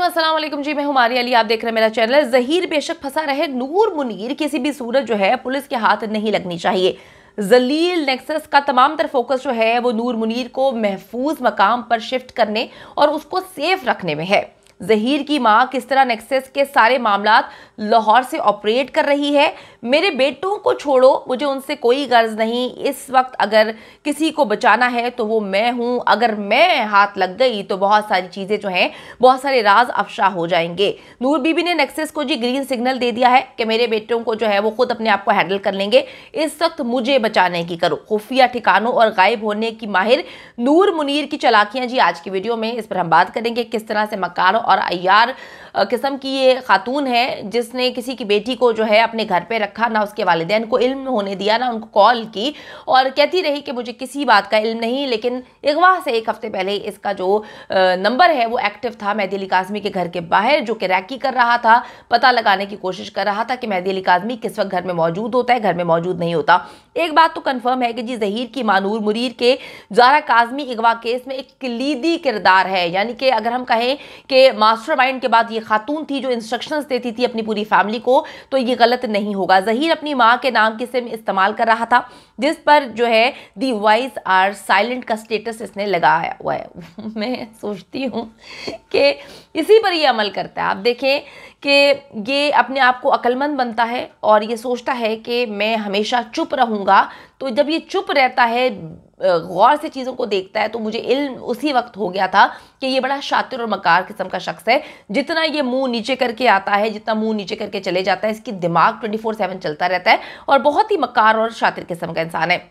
अस्सलाम वालेकुम जी, मैं हूं मारिया अली। आप देख रहे हैं मेरा चैनल। ज़हीर बेशक फंसा रहे, नूर मुनीर किसी भी सूरत जो है पुलिस के हाथ नहीं लगनी चाहिए। जलील नेक्सस का तमाम तर फोकस जो है वो नूर मुनीर को महफूज मकाम पर शिफ्ट करने और उसको सेफ रखने में है। ज़हीर की मां किस तरह नेक्सस के सारे मामलात लाहौर से ऑपरेट कर रही है। मेरे बेटों को छोड़ो, मुझे उनसे कोई गर्ज नहीं। इस वक्त अगर किसी को बचाना है तो वो मैं हूं। अगर मैं हाथ लग गई तो बहुत सारी चीजें जो हैं, बहुत सारे राज अफशा हो जाएंगे। नूर बीबी ने नेक्सस को जी ग्रीन सिग्नल दे दिया है कि मेरे बेटों को जो है वो खुद अपने आप को हैंडल कर लेंगे। इस वक्त मुझे बचाने की करो। खुफिया ठिकानों और गायब होने की माहिर नूर मुनीर की चालाकियां जी आज की वीडियो में इस पर हम बात करेंगे। किस तरह से मकार और अय्यार किस्म की ये खातून है जिसने किसी की बेटी को जो है अपने घर पे रखा, ना उसके वालिदैन को इल्म होने दिया, ना उनको कॉल की, और कहती रही कि मुझे किसी बात का इल्म नहीं। लेकिन अगवा से एक हफ्ते पहले इसका जो नंबर है वो एक्टिव था मेहदी अली काज़मी के घर के बाहर, जो कि रैकी कर रहा था, पता लगाने की कोशिश कर रहा था कि मेहदी अली काज़मी किस वक्त घर में मौजूद होता है, घर में मौजूद नहीं होता। एक बात तो कन्फर्म है कि जी ज़हीर की मां नूर मुनीर के ज़ारा काज़मी अगवा केस में एक कलीदी किरदार है। यानी कि अगर हम कहें कि मास्टरमाइंड के बाद ये खातून थी जो इंस्ट्रक्शंस देती थी अपनी पूरी फैमिली को, तो ये गलत नहीं होगा। ज़हीर अपनी मां के नाम की सिम इस्तेमाल कर रहा था, जिस पर जो है दी वॉइस आर साइलेंट का स्टेटस इसने लगाया हुआ है। मैं सोचती हूँ कि इसी पर ये अमल करता है। आप देखें कि ये अपने आप को अक्लमंद बनता है और ये सोचता है कि मैं हमेशा चुप रहूँगा। तो जब ये चुप रहता है, गौर से चीज़ों को देखता है, तो मुझे इल्म उसी वक्त हो गया था कि ये बड़ा शातिर और मकार किस्म का शख्स है। जितना ये मुंह नीचे करके आता है, जितना मुंह नीचे करके चले जाता है, इसकी दिमाग 24/7 चलता रहता है और बहुत ही मकार और शातिर किस्म का इंसान है।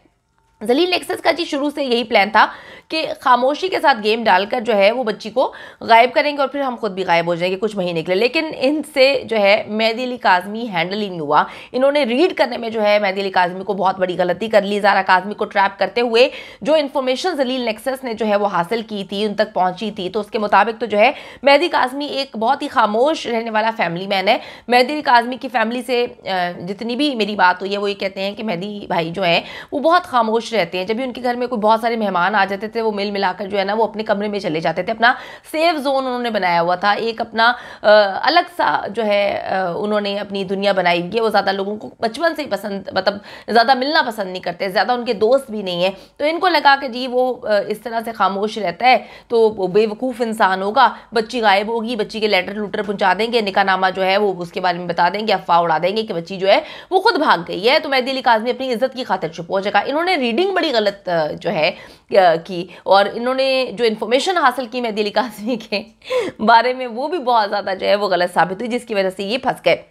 जलील नेक्सस का जी शुरू से यही प्लान था कि खामोशी के साथ गेम डालकर जो है वो बच्ची को गायब करेंगे और फिर हम खुद भी गायब हो जाएंगे कुछ महीने के लिए। लेकिन इनसे जो है मेहदी अली काज़मी हैंडल ही नहीं हुआ। इन्होंने रीड करने में जो है मेहदी अली काज़मी को बहुत बड़ी गलती कर ली। ज़ारा काज़मी को ट्रैप करते हुए जो इन्फॉर्मेशन जलील नेक्सस ने जो है वो हासिल की थी, उन तक पहुंची थी, तो उसके मुताबिक तो जो है मेहदी काज़मी एक बहुत ही खामोश रहने वाला फैमिली मैन है। मेहदी अली काज़मी की फैमिली से जितनी भी मेरी बात हुई है वो ये कहते हैं कि मेहदी भाई जो है वो बहुत खामोश रहते हैं। जब भी उनके घर में कोई बहुत सारे मेहमान आ जाते थे, वो मिल मिलाकर जो है ना वो अपने कमरे में चले जाते थे। अपना सेफ जोन उन्होंने बनाया हुआ था, एक अपना अलग सा जो है उन्होंने अपनी दुनिया बनाई हुई है। वो ज़्यादा लोगों को बचपन से ही पसंद, मतलब ज़्यादा मिलना पसंद नहीं करते, ज़्यादा उनके दोस्त भी नहीं है। तो इनको लगा कि जी वो इस तरह से खामोश रहता है तो वो बेवकूफ़ इंसान होगा, बच्ची गायब होगी, बच्ची के लेटर लूटर पहुंचा देंगे, निकाहनामा जो है वो उसके बारे में बता देंगे, अफवाह उड़ा देंगे कि बच्ची जो है वो खुद भाग गई है, तो मेहदी अली काज़मी अपनी इज्जत की खातिर चुप हो जाएगा। इन्होंने रीडिंग बड़ी गलत जो है की, और इन्होंने जो इन्फॉर्मेशन हासिल की मेहदी अली काज़मी के बारे में वो भी बहुत ज़्यादा जो है वो गलत साबित हुई, जिसकी वजह से ये फंस गए।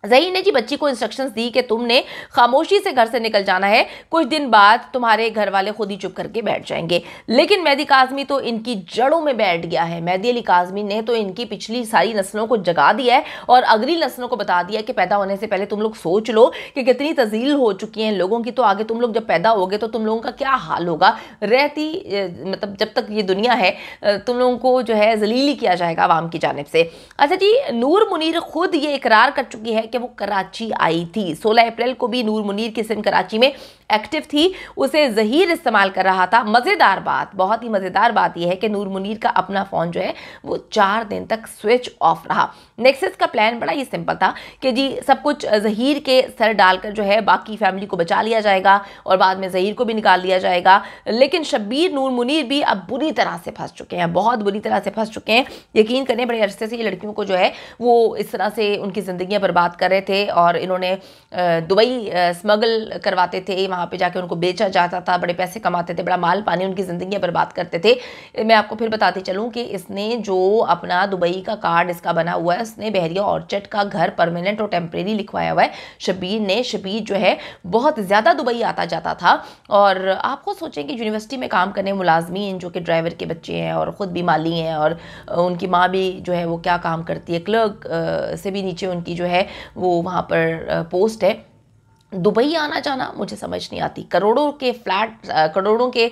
ज़हीर ने जी बच्ची को इंस्ट्रक्शंस दी कि तुमने खामोशी से घर से निकल जाना है, कुछ दिन बाद तुम्हारे घर वाले खुद ही चुप करके बैठ जाएंगे। लेकिन मेहदी काज़मी तो इनकी जड़ों में बैठ गया है। मेहदी अली काज़मी ने तो इनकी पिछली सारी नस्लों को जगा दिया है और अगली नस्लों को बता दिया कि पैदा होने से पहले तुम लोग सोच लो कि कितनी तज़ील हो चुकी हैं लोगों की, तो आगे तुम लोग जब पैदा होगे तो तुम लोगों का क्या हाल होगा। रहती मतलब जब तक ये दुनिया है तुम लोगों को जो है जलील ही किया जाएगा आवाम की जानिब से। अच्छा जी, नूर मुनीर खुद ये इकरार कर चुकी है कि वो कराची आई थी। 16 अप्रैल को भी नूर मुनीर की सिम कराची में एक्टिव थी, उसे ज़हीर इस्तेमाल कर रहा था। मज़ेदार बात, बहुत ही मज़ेदार बात यह है कि नूर मुनीर का अपना फ़ोन जो है वो 4 दिन तक स्विच ऑफ रहा। नेक्सस का प्लान बड़ा ही सिंपल था कि जी सब कुछ ज़हीर के सर डालकर जो है बाकी फैमिली को बचा लिया जाएगा और बाद में ज़हीर को भी निकाल लिया जाएगा। लेकिन शब्बीर नूर मुनीर भी अब बुरी तरह से फंस चुके हैं, बहुत बुरी तरह से फंस चुके हैं। यकीन करें बड़े अरसे से ये लड़कियों को जो है वो इस तरह से उनकी ज़िंदगियाँ बर्बाद कर रहे थे और इन्होंने दुबई स्मगल करवाते थे, वहाँ पे जाके उनको बेचा जाता था, बड़े पैसे कमाते थे, बड़ा माल पानी, उनकी ज़िंदगियाँ बर्बाद करते थे। मैं आपको फिर बताती चलूँ कि इसने जो अपना दुबई का कार्ड इसका बना हुआ है, उसने बहरिया ऑर्चर्ड का घर परमानेंट और टेम्परेरी लिखवाया हुआ है शब्बीर ने। शब्बीर जो है बहुत ज़्यादा दुबई आता जाता था और आप खुद सोचें कि यूनिवर्सिटी में काम करने मुलाजमीन जो कि ड्राइवर के बच्चे हैं और ख़ुद भी माली हैं और उनकी माँ भी जो है वो क्या काम करती है, क्लर्क से भी नीचे उनकी जो है वो वहाँ पर पोस्ट है। दुबई आना जाना मुझे समझ नहीं आती। करोड़ों के फ्लैट, करोड़ों के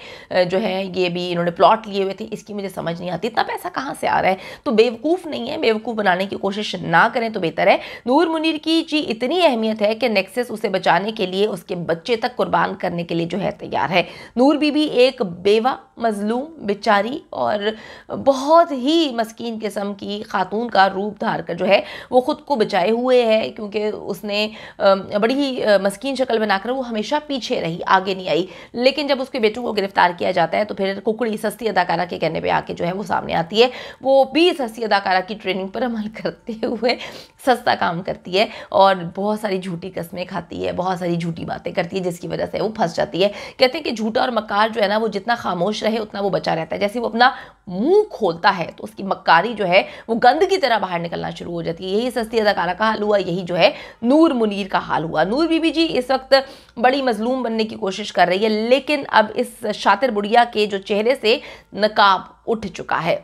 जो है ये भी इन्होंने प्लॉट लिए हुए थे, इसकी मुझे समझ नहीं आती। इतना पैसा कहाँ से आ रहा है? तो बेवकूफ़ नहीं है, बेवकूफ़ बनाने की कोशिश ना करें तो बेहतर है। नूर मुनीर की जी इतनी अहमियत है कि नेक्सस उसे बचाने के लिए उसके बच्चे तक कुर्बान करने के लिए जो है तैयार है। नूर बीबी एक बेवा मजलूम बेचारी और बहुत ही मस्कीन किस्म की खातून का रूप धार कर जो है वो खुद को बचाए हुए है, क्योंकि उसने बड़ी ही मस्कीन शक्ल बनाकर वो हमेशा पीछे रही, आगे नहीं आई। लेकिन जब उसके बेटों को गिरफ्तार किया जाता है तो फिर कुकड़ी सस्ती अदाकारा के कहने पे आके जो है वो सामने आती है। वो भी सस्ती अदाकारा की ट्रेनिंग पर अमल करते हुए सस्ता काम करती है और बहुत सारी झूठी कस्में खाती है, बहुत सारी झूठी बातें करती है, जिसकी वजह से वो फंस जाती है। कहते हैं कि झूठा और मक्कार जो है ना वो जितना खामोश रहे उतना वो बचा रहता है। जैसे वो अपना मुंह खोलता है तो उसकी मक्कारी जो है वो गंद की तरह बाहर निकलना शुरू हो जाती है। यही सस्ती अदाकारा का हाल हुआ, यही जो है नूर मुनीर का हाल हुआ। नूर बीबी जी इस वक्त बड़ी मजलूम बनने की कोशिश कर रही है, लेकिन अब इस शातिर बुढ़िया के जो चेहरे से नकाब उठ चुका है।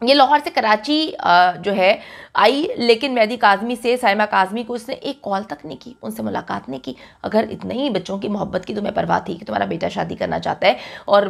ये लाहौर से कराची जो है आई, लेकिन मेहदी काज़मी से साइमा काज़मी को उसने एक कॉल तक नहीं की, उनसे मुलाकात नहीं की। अगर इतने ही बच्चों की मोहब्बत की तुम्हें परवाह थी कि तुम्हारा बेटा शादी करना चाहता है और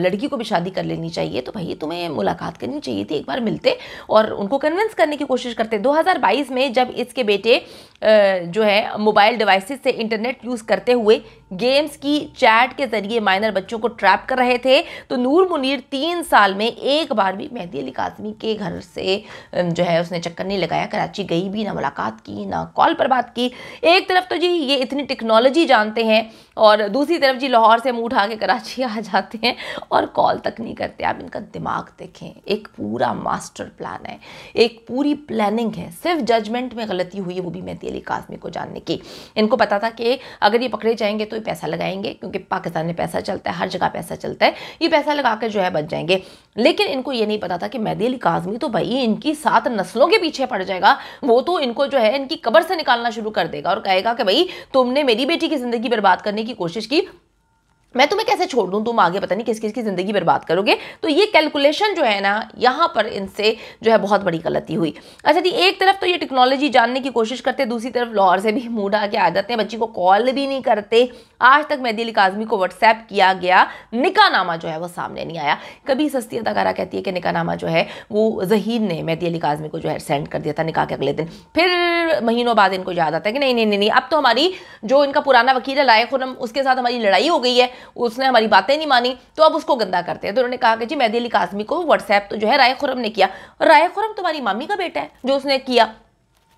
लड़की को भी शादी कर लेनी चाहिए, तो भाई तुम्हें मुलाकात करनी चाहिए थी, एक बार मिलते और उनको कन्विंस करने की कोशिश करते। 2022 में जब इसके बेटे जो है मोबाइल डिवाइसेस से इंटरनेट यूज़ करते हुए गेम्स की चैट के जरिए माइनर बच्चों को ट्रैप कर रहे थे, तो नूर मुनीर 3 साल में एक बार भी मेहदी अली काज़मी के घर से जो है उसने चक्कर नहीं लगाया, कराची गई भी ना, मुलाकात की ना, कॉल पर बात की। एक तरफ तो जी ये इतनी टेक्नोलॉजी जानते हैं और दूसरी तरफ जी लाहौर से मुंह उठा के कराची आ जाते हैं और कॉल तक नहीं करते। आप इनका दिमाग देखें, एक पूरा मास्टर प्लान है, एक पूरी प्लानिंग है। सिर्फ जजमेंट में गलती हुई है, वो भी मेहदी अली काज़मी को जानने की। इनको पता था कि अगर ये पकड़े जाएंगे तो ये पैसा लगाएंगे, क्योंकि पाकिस्तान में पैसा चलता है, हर जगह पैसा चलता है, ये पैसा लगाकर जो है बच जाएंगे। लेकिन इनको ये नहीं पता था कि मेहदी अली काज़मी तो भाई इनकी 7 नस्लों के पीछे पड़ जाएगा। वो तो इनको जो है इनकी कब्र से निकालना शुरू कर देगा और कहेगा कि भाई तुमने मेरी बेटी की जिंदगी बर्बाद करने की कोशिश की, मैं तुम्हें कैसे छोड़ दूं, तुम आगे पता नहीं किस किस की जिंदगी बर्बाद करोगे। तो ये कैलकुलेशन जो है ना, यहाँ पर इनसे जो है बहुत बड़ी गलती हुई। अच्छा जी, एक तरफ तो ये टेक्नोलॉजी जानने की कोशिश करते, दूसरी तरफ लाहौर से भी मुंह उठा के आ जाते हैं, बच्ची को कॉल भी नहीं करते। आज तक मेहदी अली काज़मी को व्हाट्सएप किया गया निकाहनामा जो है वो सामने नहीं आया। कभी सस्ती अदाकारा कहती है कि निकाहनामा जो है वो ज़हीर ने मेहदी अली काज़मी को जो है सेंड कर दिया था निकाह के अगले दिन। फिर महीनों बाद इनको याद आता है कि नहीं नहीं नहीं, अब तो हमारी जो इनका पुराना वकील है लायक खुरम, उसके साथ हमारी लड़ाई हो गई है, उसने हमारी बातें नहीं मानी, तो अब उसको गंदा करते हैं। तो उन्होंने कहा कि जी मेहदी अली काज़मी को व्हाट्सएप तो जो है राय खुरम ने किया, और राय खुरम तुम्हारी मामी का बेटा है जो उसने किया।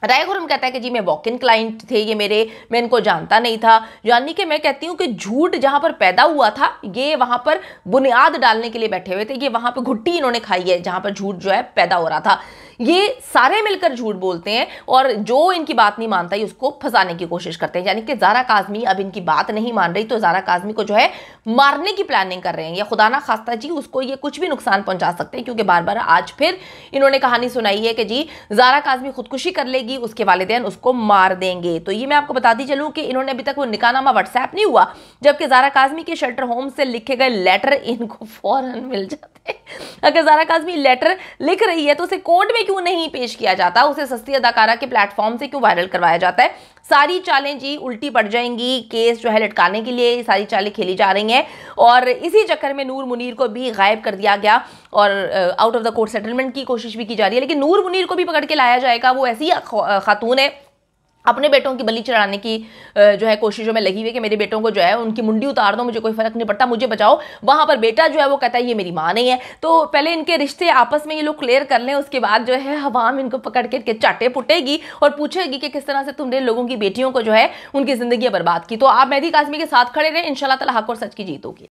राय खुरम कहता है कि जी मैं वॉक इन क्लाइंट थे ये मेरे, मैं इनको जानता नहीं था। यानी कि मैं कहती हूँ कि झूठ जहां पर पैदा हुआ था, ये वहां पर बुनियाद डालने के लिए बैठे हुए थे, ये वहां पर घुट्टी इन्होंने खाई है जहां पर झूठ जो है पैदा हो रहा था। ये सारे मिलकर झूठ बोलते हैं और जो इनकी बात नहीं मानता है उसको फंसाने की कोशिश करते हैं। यानी कि ज़ारा काज़मी अब इनकी बात नहीं मान रही, तो ज़ारा काज़मी को जो है मारने की प्लानिंग कर रहे हैं, या खुदा ना खास्ता जी उसको ये कुछ भी नुकसान पहुंचा सकते हैं, क्योंकि बार बार आज फिर इन्होंने कहानी सुनाई है कि जी ज़ारा काज़मी खुदकुशी कर लेगी, उसके वालिदैन उसको मार देंगे। तो ये मैं आपको बताती चलूँ कि इन्होंने अभी तक वो निकाहनामा व्हाट्सएप नहीं हुआ, जबकि ज़ारा काज़मी के शेल्टर होम से लिखे गए लेटर इनको फौरन मिल जाते। अगर ज़ारा काज़मी लेटर लिख रही है तो उसे कोर्ट में क्यों नहीं पेश किया जाता, उसे सस्ती अदाकारा के प्लेटफॉर्म से क्यों वायरल करवाया जाता है। सारी चालें जी उल्टी पड़ जाएंगी, केस जो है लटकाने के लिए सारी चालें खेली जा रही हैं, और इसी चक्कर में नूर मुनीर को भी गायब कर दिया गया और out of the court settlement की कोशिश भी की जा रही है। लेकिन नूर मुनीर को भी पकड़ के लाया जाएगा, वो ऐसी खातून है अपने बेटों की बलि चढ़ाने की जो है कोशिशों में लगी हुई कि मेरे बेटों को जो है उनकी मुंडी उतार दो, मुझे कोई फर्क नहीं पड़ता, मुझे बचाओ। वहां पर बेटा जो है वो कहता है ये मेरी माँ नहीं है। तो पहले इनके रिश्ते आपस में ये लोग क्लियर कर लें, उसके बाद जो है अवाम इनको पकड़ के चाटे पुटेगी और पूछेगी कि किस तरह से तुमने लोगों की बेटियों को जो है उनकी जिंदगी बर्बाद की। तो आप मेहदी काज़मी के साथ खड़े रहें, इंशाल्लाह ताला हक और सच की जीत होगी।